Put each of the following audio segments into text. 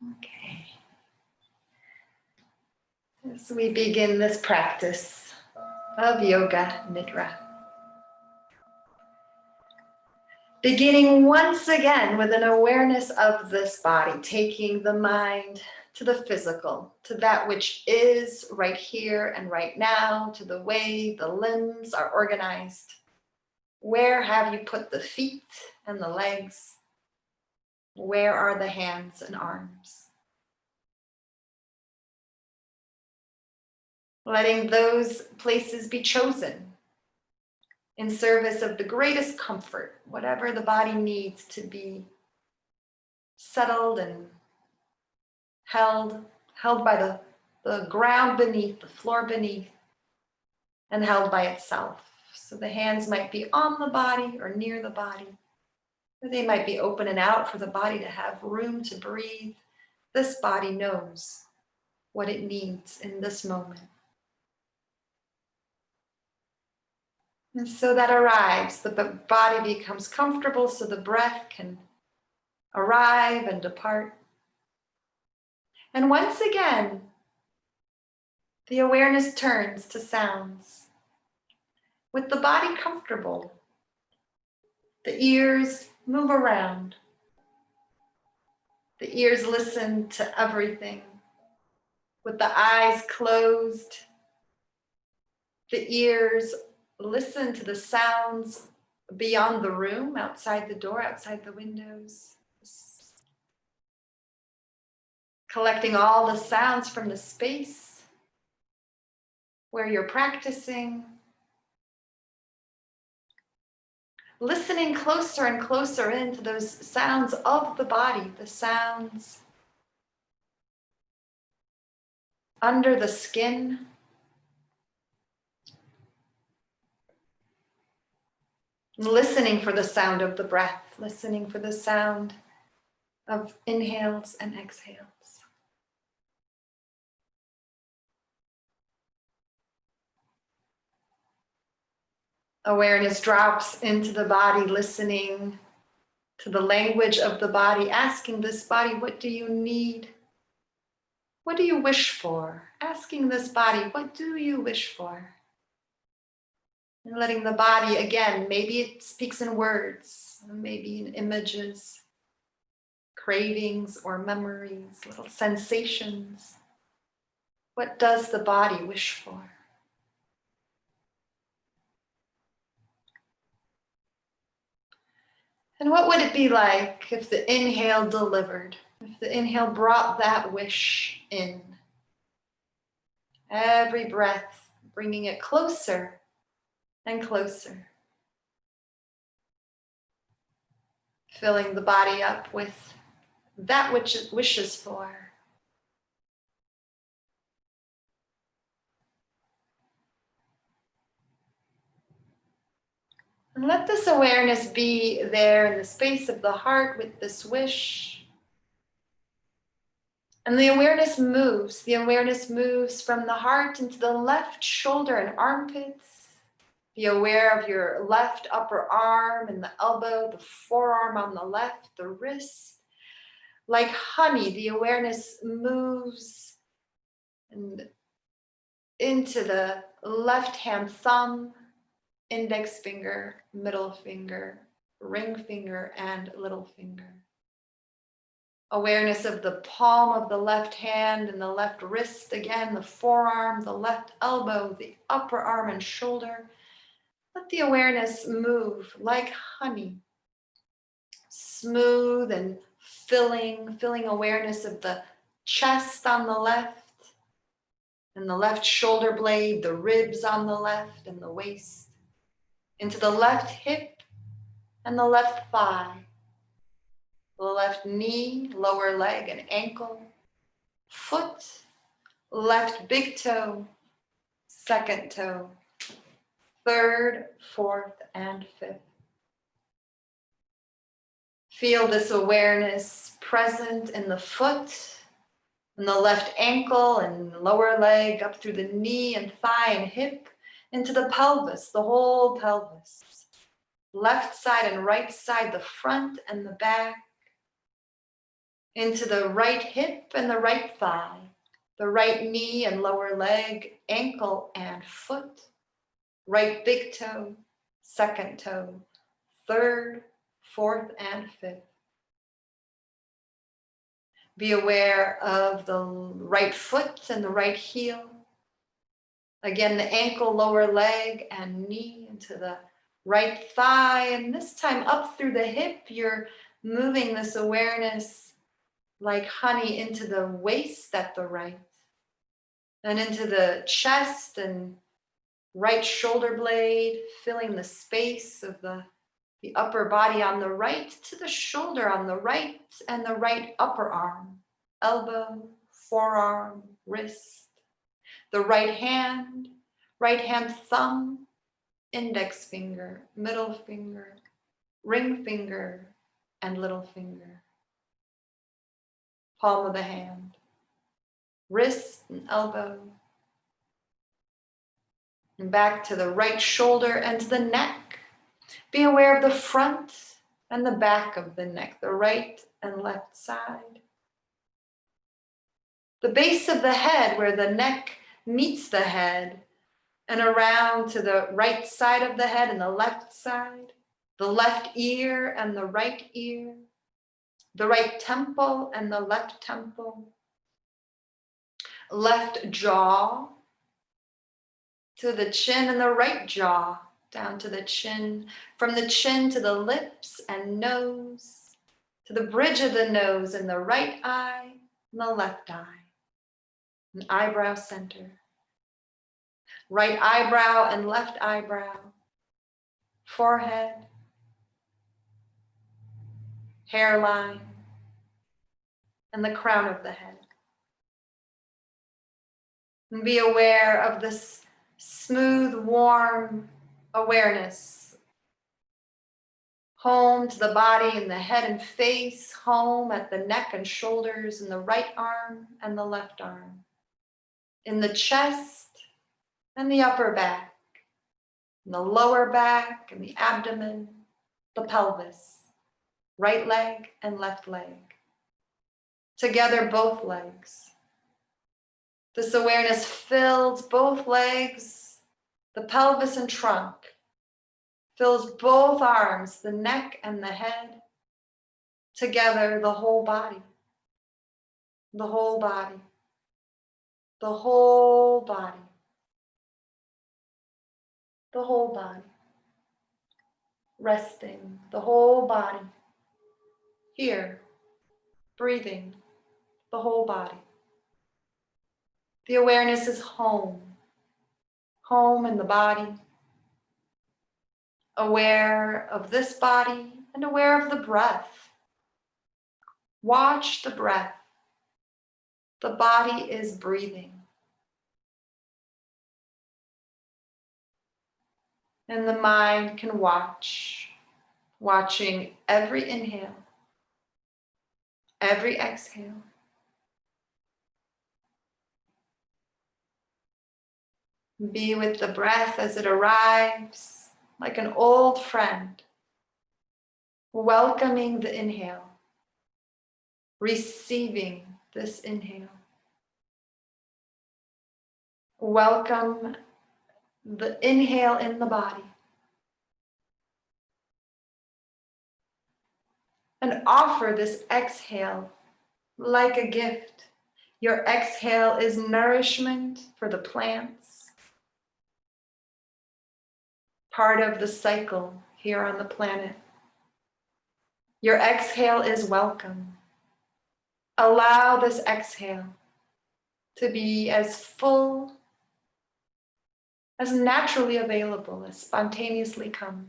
Okay. As we begin this practice of Yoga Nidra, beginning once again with an awareness of this body, taking the mind to the physical, to that which is right here and right now, to the way the limbs are organized. Where have you put the feet and the legs? Where are the hands and arms? Letting those places be chosen in service of the greatest comfort, whatever the body needs to be settled and held by the ground beneath, the floor beneath, and held by itself. So the hands might be on the body or near the body, or they might be open and out for the body to have room to breathe. This body knows what it needs in this moment. And so that arrives, the body becomes comfortable so the breath can arrive and depart. And once again, the awareness turns to sounds. With the body comfortable, the ears move around. The ears listen to everything. With the eyes closed, the ears listen to the sounds beyond the room, outside the door, outside the windows. Collecting all the sounds from the space where you're practicing. Listening closer and closer into those sounds of the body, the sounds under the skin. Listening for the sound of the breath, listening for the sound of inhales and exhales. Awareness drops into the body, listening to the language of the body, asking this body, what do you need? What do you wish for? Asking this body, what do you wish for? And letting the body, again, maybe it speaks in words, maybe in images, cravings or memories, little sensations. What does the body wish for? And what would it be like if the inhale delivered, if the inhale brought that wish in? Every breath, bringing it closer and closer. Filling the body up with that which it wishes for. And let this awareness be there in the space of the heart with this wish. And the awareness moves. The awareness moves from the heart into the left shoulder and armpits. Be aware of your left upper arm and the elbow, the forearm on the left, the wrist. Like honey, the awareness moves and into the left hand thumb, index finger, middle finger, ring finger, and little finger. Awareness of the palm of the left hand and the left wrist, again, the forearm, the left elbow, the upper arm and shoulder. Let the awareness move like honey, smooth and filling awareness of the chest on the left and the left shoulder blade, the ribs on the left and the waist, into the left hip and the left thigh, the left knee, lower leg and ankle, foot, left big toe, second toe, third, fourth, and fifth. Feel this awareness present in the foot, in the left ankle and lower leg, up through the knee and thigh and hip, into the pelvis, the whole pelvis. Left side and right side, the front and the back. into the right hip and the right thigh, the right knee and lower leg, ankle and foot, right big toe, second toe, third, fourth, and fifth. Be aware of the right foot and the right heel. Again, the ankle, lower leg, and knee into the right thigh. And this time up through the hip, you're moving this awareness like honey into the waist at the right, and into the chest and right shoulder blade, filling the space of the upper body on the right to the shoulder on the right, and the right upper arm, elbow, forearm, wrist, the right hand thumb, index finger, middle finger, ring finger, and little finger, palm of the hand, wrist and elbow, and back to the right shoulder and to the neck. Be aware of the front and the back of the neck, the right and left side. The base of the head where the neck meets the head, and around to the right side of the head and the left side, the left ear and the right ear, the right temple and the left temple, left jaw to the chin and the right jaw down to the chin, from the chin to the lips and nose, to the bridge of the nose and the right eye and the left eye, and eyebrow center, right eyebrow and left eyebrow, forehead, hairline, and the crown of the head. And be aware of this smooth, warm awareness. Home to the body and the head and face, home at the neck and shoulders, and the right arm and the left arm, in the chest and the upper back, and the lower back and the abdomen, the pelvis, right leg and left leg. Together, both legs. This awareness fills both legs, the pelvis and trunk, fills both arms, the neck and the head, together the whole body, the whole body, the whole body, the whole body, resting, the whole body, here, breathing, the whole body. The awareness is home, home in the body, aware of this body and aware of the breath. Watch the breath. The body is breathing. And the mind can watch, watching every inhale, every exhale. Be with the breath as it arrives, like an old friend, welcoming the inhale, receiving this inhale. Welcome the inhale in the body. And offer this exhale like a gift. Your exhale is nourishment for the plants, part of the cycle here on the planet. Your exhale is welcome. Allow this exhale to be as full, as naturally available, as spontaneously comes.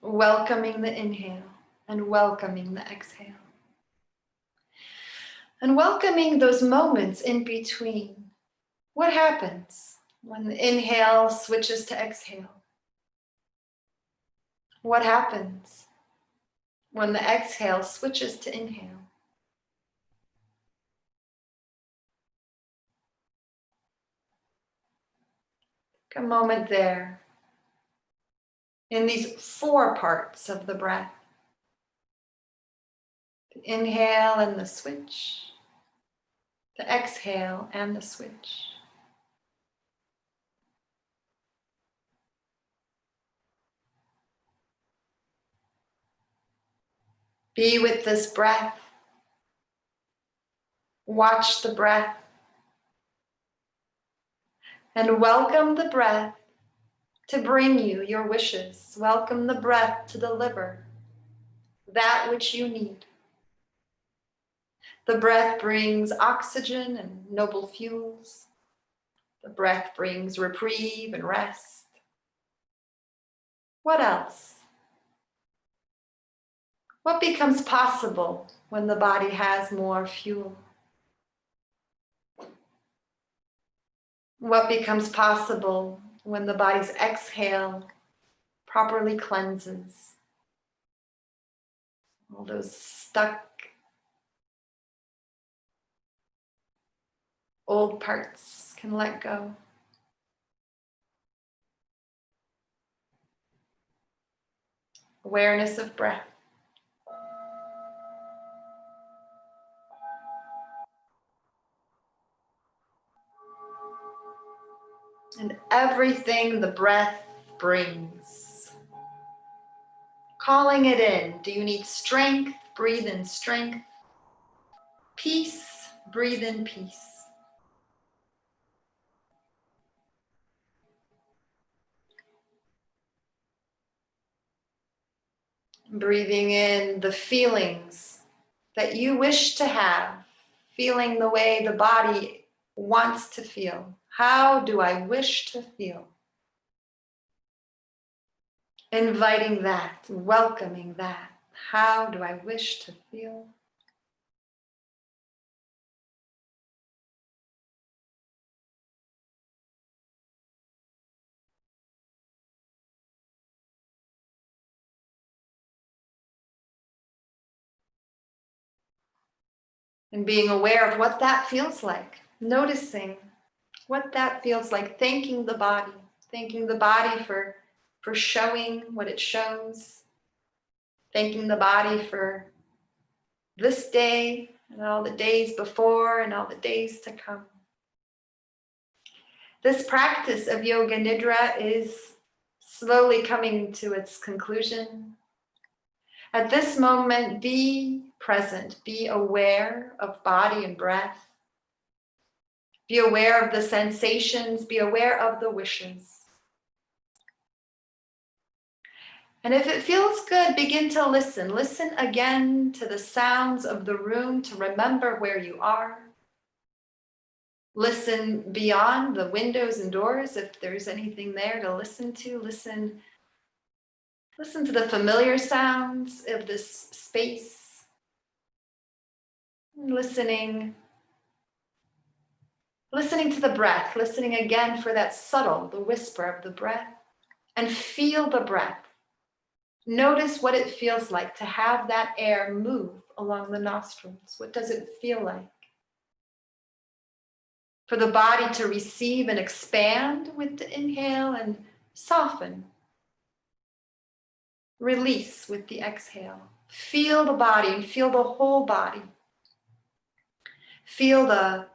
Welcoming the inhale and welcoming the exhale. And welcoming those moments in between. What happens when the inhale switches to exhale? What happens when the exhale switches to inhale? Take a moment there in these 4 parts of the breath. The inhale and the switch. The exhale and the switch. Be with this breath. Watch the breath. And welcome the breath to bring you your wishes. Welcome the breath to deliver that which you need. The breath brings oxygen and noble fuels. The breath brings reprieve and rest. What else? What becomes possible when the body has more fuel? What becomes possible when the body's exhale properly cleanses? All those stuck old parts can let go. Awareness of breath. And everything the breath brings. Calling it in. Do you need strength? Breathe in strength. Peace? Breathe in peace. Breathing in the feelings that you wish to have, feeling the way the body wants to feel. How do I wish to feel? Inviting that, welcoming that. How do I wish to feel? And being aware of what that feels like, noticing what that feels like, thanking the body for showing what it shows, thanking the body for this day and all the days before and all the days to come. This practice of Yoga Nidra is slowly coming to its conclusion. At this moment, be present, be aware of body and breath. Be aware of the sensations, be aware of the wishes. And if it feels good, begin to listen. Listen again to the sounds of the room to remember where you are. Listen beyond the windows and doors if there's anything there to listen to. Listen to the familiar sounds of this space. Listening to the breath, listening again for that subtle, the whisper of the breath, and feel the breath. Notice what it feels like to have that air move along the nostrils. What does it feel like? For the body to receive and expand with the inhale and soften. Release with the exhale. Feel the body and feel the whole body. Feel the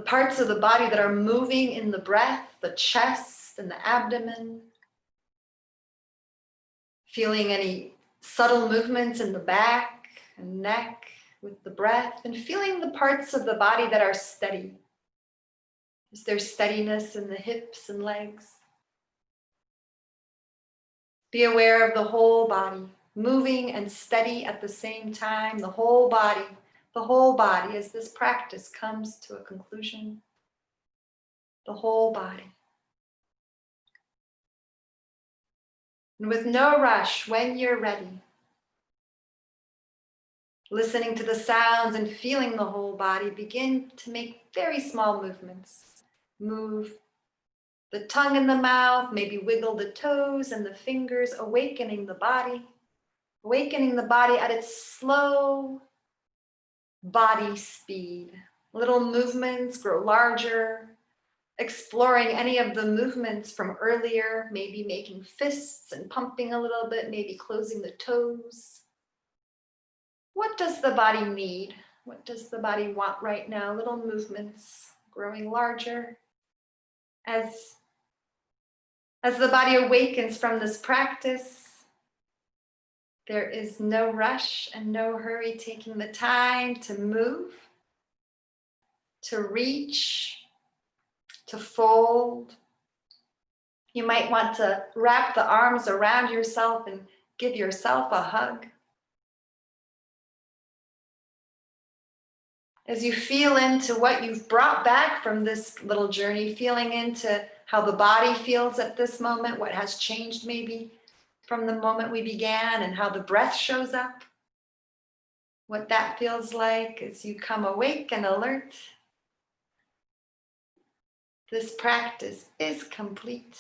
parts of the body that are moving in the breath, the chest and the abdomen. Feeling any subtle movements in the back and neck with the breath, and feeling the parts of the body that are steady. Is there steadiness in the hips and legs? Be aware of the whole body, moving and steady at the same time, the whole body as this practice comes to a conclusion. The whole body. And with no rush, when you're ready, listening to the sounds and feeling the whole body, begin to make very small movements. Move the tongue in the mouth, maybe wiggle the toes and the fingers, awakening the body at its slow body speed. Little movements grow larger, exploring any of the movements from earlier, maybe making fists and pumping a little bit, maybe closing the toes. what does the body need? What does the body want right now? Little movements growing larger as the body awakens from this practice. There is no rush and no hurry, taking the time to move, to reach, to fold. You might want to wrap the arms around yourself and give yourself a hug. As you feel into what you've brought back from this little journey, feeling into how the body feels at this moment, what has changed maybe from the moment we began, and how the breath shows up, what that feels like as you come awake and alert. This practice is complete.